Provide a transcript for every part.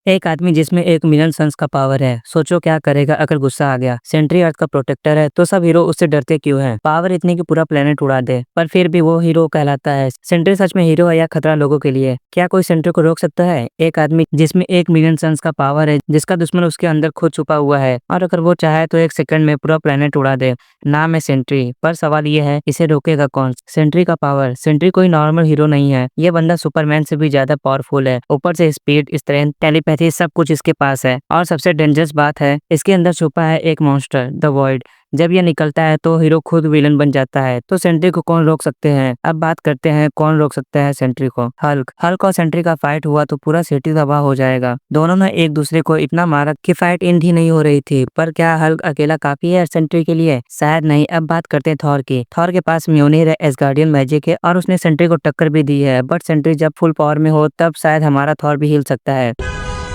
एक आदमी जिसमें 1 मिलियन सन्स का पावर है, सोचो क्या करेगा अगर गुस्सा आ गया। सेंट्री अर्थ का प्रोटेक्टर है तो सब हीरो उससे डरते क्यों हैं? पावर इतनी कि पूरा प्लेनेट उड़ा दे, पर फिर भी वो हीरो कहलाता है। सेंट्री सच में हीरो है या खतरा लोगों के लिए? क्या कोई सेंट्री को रोक सकता है? एक आदमी जिसमें 1 मिलियन सन्स का पावर है, जिसका दुश्मन उसके अंदर खुद छुपा हुआ है, और अगर वो चाहे तो 1 सेकंड में पूरा प्लेनेट उड़ा दे। नाम है सेंट्री, पर सवाल ये है इसे रोकेगा कौन? सेंट्री का पावर। सेंट्री कोई नॉर्मल हीरो नहीं है, ये बंदा सुपरमैन से भी ज्यादा पावरफुल है। ऊपर से स्पीड, स्ट्रेंथ, टेलीपैथी सब कुछ इसके पास है। और सबसे डेंजरस बात है, इसके अंदर छुपा है एक मॉन्स्टर, द वॉइड। जब ये निकलता है तो हीरो खुद विलन बन जाता है। तो सेंट्री को कौन रोक सकते हैं? अब बात करते हैं कौन रोक सकता है सेंट्री को। हल्क। हल्क और सेंट्री का फाइट हुआ तो पूरा सिटी तबाह हो जाएगा। दोनों ने एक दूसरे को इतना मारा कि फाइट इन ही नहीं हो रही थी। पर क्या हल्क अकेला काफी है सेंट्री के लिए? शायद नहीं। अब बात करते हैं थॉर की। थॉर के पास म्योनिर है, एसगार्डियन मैजिक है, और उसने सेंट्री को टक्कर भी दी है। बट सेंट्री जब फुल पावर में हो तब शायद हमारा थॉर भी हिल सकता है।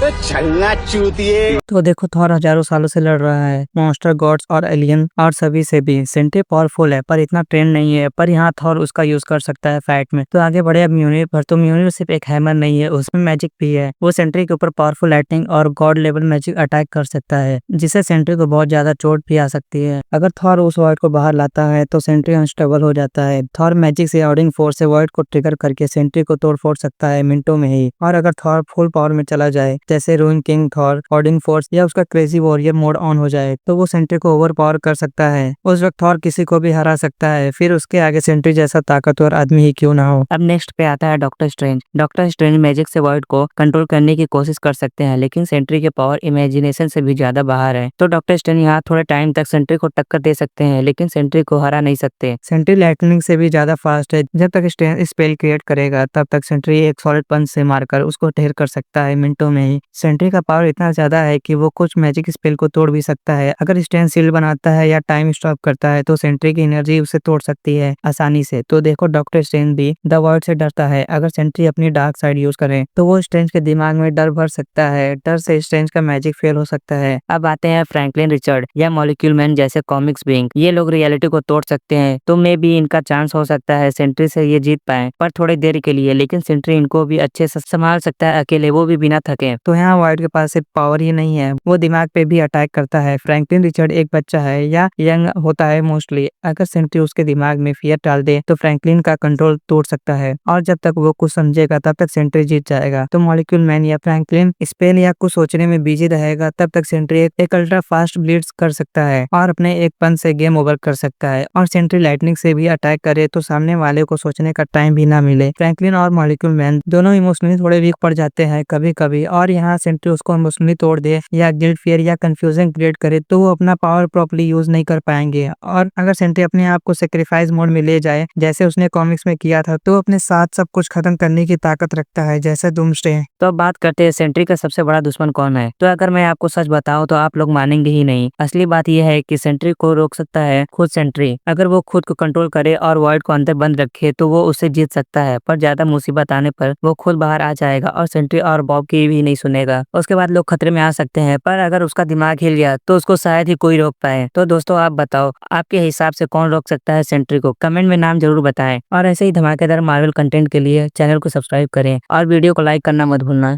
तो देखो, थॉर हजारों सालों से लड़ रहा है मॉन्स्टर, गॉड्स और एलियन और सभी से भी। सेंट्री पावरफुल है पर इतना ट्रेन नहीं है, पर यहाँ थॉर उसका यूज कर सकता है फाइट में। तो आगे बढ़े अब म्योनिर पर। तो म्योनिर सिर्फ एक हैमर नहीं है, उसमें मैजिक भी है। वो सेंट्री के ऊपर पावरफुल लाइटनिंग और गॉड लेवल मैजिक अटैक कर सकता है, जिससे सेंट्री को बहुत ज्यादा चोट भी आ सकती है। अगर थॉर उस वॉइड को बाहर लाता है तो सेंट्री अनस्टेबल हो जाता है। थॉर मैजिक से ऑर्डिंग फोर्स से वॉइड को ट्रिगर करके सेंट्री को तोड़ फोड़ सकता है मिनटों में ही। और अगर थॉर फुल पावर में चला जाए, जैसे रूइन किंग थॉर, ऑर्डिंग फोर्स या उसका क्रेजी वॉरियर मोड ऑन हो जाए, तो वो सेंट्री को ओवर पावर कर सकता है। उस वक्त थॉर किसी को भी हरा सकता है, फिर उसके आगे सेंट्री जैसा ताकतवर आदमी ही क्यों ना हो। अब नेक्स्ट पे आता है doctor strange. Doctor strange magic से वॉइड को कंट्रोल करने की कोशिश कर सकते हैं, लेकिन सेंट्री के पावर इमेजिनेशन से भी ज्यादा बाहर है। तो डॉक्टर स्ट्रेंज यहाँ थोड़े टाइम तक सेंट्री को टक्कर दे सकते हैं, लेकिन सेंट्री को हरा नहीं सकते। सेंट्री लाइटनिंग से भी ज्यादा फास्ट है। जब तक स्ट्रेंज स्पेल क्रिएट करेगा तब तक सेंट्री एक सॉलिड पंच से मारकर उसको ढेर कर सकता है मिनटों में ही। सेंट्री का पावर इतना ज्यादा है कि वो कुछ मैजिक स्पेल को तोड़ भी सकता है। अगर स्ट्रेंज शील्ड बनाता है या टाइम स्टॉप करता है तो सेंट्री की एनर्जी उसे तोड़ सकती है आसानी से। तो देखो, डॉक्टर स्ट्रेंज भी द वॉइड से डरता है। अगर सेंट्री अपनी डार्क साइड यूज करे तो वो स्ट्रेंज के दिमाग में डर भर सकता है। डर से स्ट्रेंज का मैजिक फेल हो सकता है। अब आते हैं फ्रैंकलिन रिचर्ड या मॉलिक्यूल मैन जैसे कॉमिक्स बीइंग। ये लोग रियलिटी को तोड़ सकते हैं, तो मे भी इनका चांस हो सकता है सेंट्री से ये जीत पाए, पर थोड़ी देर के लिए। लेकिन सेंट्री इनको भी अच्छे से संभाल सकता है अकेले, वो भी बिना थके। तो यहाँ वॉइड के पास सिर्फ पावर ही नहीं है, वो दिमाग पे भी अटैक करता है। फ्रैंकलिन रिचर्ड एक बच्चा है या यंग होता है मोस्टली। अगर सेंट्री उसके दिमाग में फियर डाल दे तो फ्रैंकलिन का कंट्रोल तोड़ सकता है, और जब तक वो कुछ समझेगा तब तक सेंट्री जीत जाएगा। तो मॉलिक्यूल मैन या फ्रैंकलिन स्पेल या कुछ सोचने में बिजी रहेगा, तब तक सेंट्री एक अल्ट्रा फास्ट ब्लिट्स कर सकता है और अपने एक पंच से गेम ओवर कर सकता है। और सेंट्री लाइटनिंग से भी अटैक करे तो सामने वाले को सोचने का टाइम भी ना मिले। फ्रैंकलिन और मॉलिक्यूल मैन दोनों इमोशनली थोड़े वीक पड़ जाते हैं कभी कभी, और यहाँ सेंट्री उसको इमोशनली तोड़ दे या गिल्ट, फियर या कंफ्यूजन क्रिएट करे तो वो अपना पावर प्रॉपर्ली यूज नहीं कर पाएंगे। और अगर सेंट्री अपने आप को सेक्रीफाइस मोड में ले जाए, जैसे उसने कॉमिक्स में किया था, तो अपने साथ सब कुछ खत्म करने की ताकत रखता है, जैसे डूम्सडे। तो अब बात करते हैं सेंट्री का सबसे बड़ा दुश्मन कौन है। तो अगर मैं आपको सच बताऊं तो आप लोग मानेंगे ही नहीं। असली बात यह है कि सेंट्री को रोक सकता है खुद सेंट्री। अगर वो खुद को कंट्रोल करे और वॉइड को अंदर बंद रखे तो वो उससे जीत सकता है, पर ज्यादा मुसीबत आने पर वो खुद बाहर आ जाएगा और सेंट्री और बॉब की भी नहीं सुनेगा। उसके बाद लोग खतरे में आ सकते हैं, पर अगर उसका दिमाग हिल गया तो उसको शायद ही कोई रोक पाए। तो दोस्तों, आप बताओ आपके हिसाब से कौन रोक सकता है सेंट्री को? कमेंट में नाम जरूर बताएं, और ऐसे ही धमाकेदार मार्वल कंटेंट के लिए चैनल को सब्सक्राइब करें और वीडियो को लाइक करना मत भूलना।